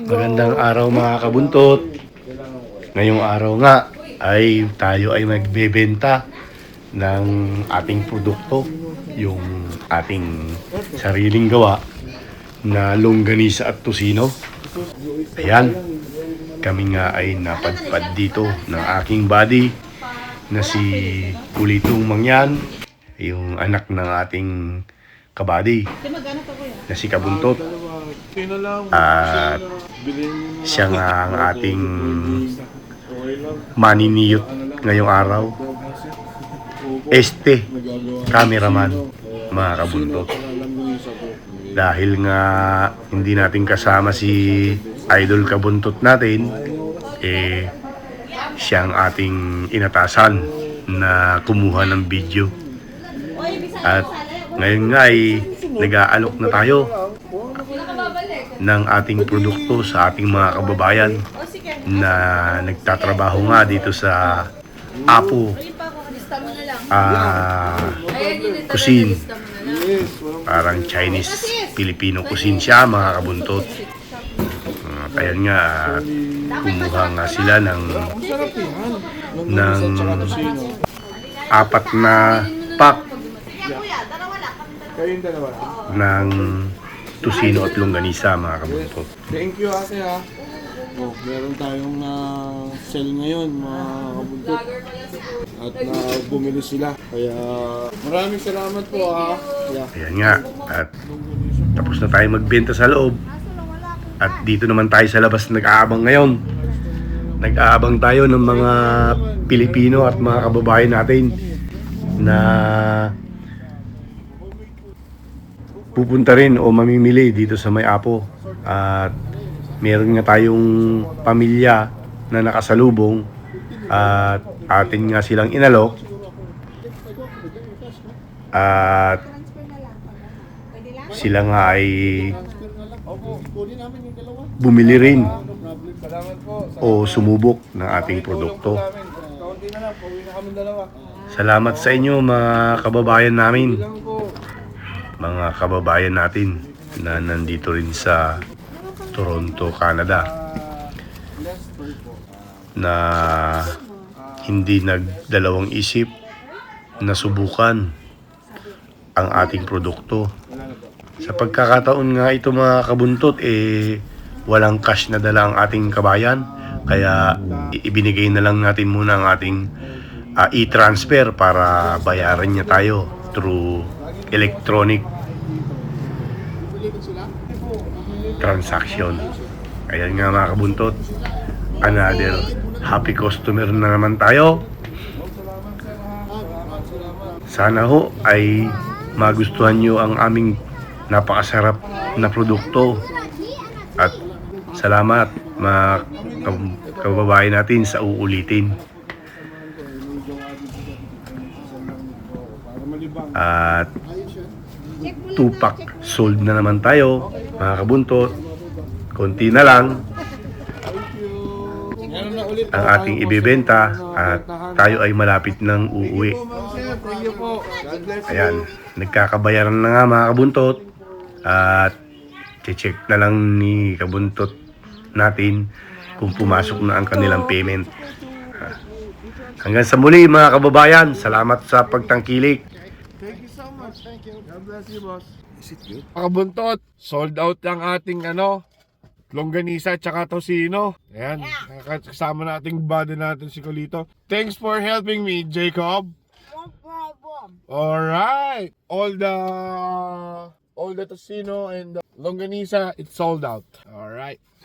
Magandang araw mga kabuntot. Ngayong araw nga ay tayo ay magbebenta ng ating produkto, yung ating sariling gawa na longganisa at tocino. Ayan, kami nga ay napadpad dito ng aking buddy na si Kulitong Mangyan, yung anak ng ating kabady na si Kabuntot. At siya nga ang ating maniniyot ngayong araw. Cameraman, mga kabuntot. Dahil nga hindi natin kasama si Idol Kabuntot natin, siya ang ating inatasan na kumuha ng video. At ngayon nga ay nag-aalok na tayo ng ating produkto sa ating mga kababayan na nagtatrabaho nga dito sa Apo Cuisine. Parang Chinese Filipino cuisine siya, mga kabuntot. Kaya nga kumuha nga sila ng apat na pack ng tocino at longganisa, mga kabuntot. Thank you, ate, ha. Oh, meron tayong sale ngayon, mga kabuntot. At bumili sila. Kaya maraming salamat po, ha. Ayan nga. At tapos na tayo magbenta sa loob. At dito naman tayo sa labas nag-aabang ngayon. Nag-aabang tayo ng mga Pilipino at mga kababayan natin na pupunta rin o mamimili dito sa May Apo. At meron nga tayong pamilya na nakasalubong at atin nga silang inalok. At sila nga ay bumili rin o sumubok ng ating produkto. Salamat sa inyo, mga kababayan namin, mga kababayan natin na nandito rin sa Toronto, Canada, na hindi nagdalawang isip na subukan ang ating produkto. Sa pagkakataon nga ito, mga kabuntot, walang cash na dala ang ating kabayan, kaya ibinigay na lang natin muna ang ating e-transfer para bayaran niya tayo through electronic transaction. Ayan nga, mga kabuntot, another happy customer na naman tayo. Sana ho ay magustuhan nyo ang aming napakasarap na produkto. At salamat, mga kababayan natin, sa uulitin. At 2-pack sold na naman tayo, mga kabuntot. Konti na lang ang ating ibebenta at tayo ay malapit ng uuwi. Ayan, nagkakabayaran na nga, mga kabuntot. At check na lang ni Kabuntot natin kung pumasok na ang kanilang payment. Hanggang sa muli, mga kababayan, salamat sa pagtangkilik. Thank you so much. Thank you. God bless you, boss. Is it good? Kabuntot, sold out ang ating longganisa at saka tocino. Ayan, kasama nating body natin si Kulito. Thanks for helping me, Jacob. No problem. Alright. All the tocino and the longganisa, it's sold out. Alright.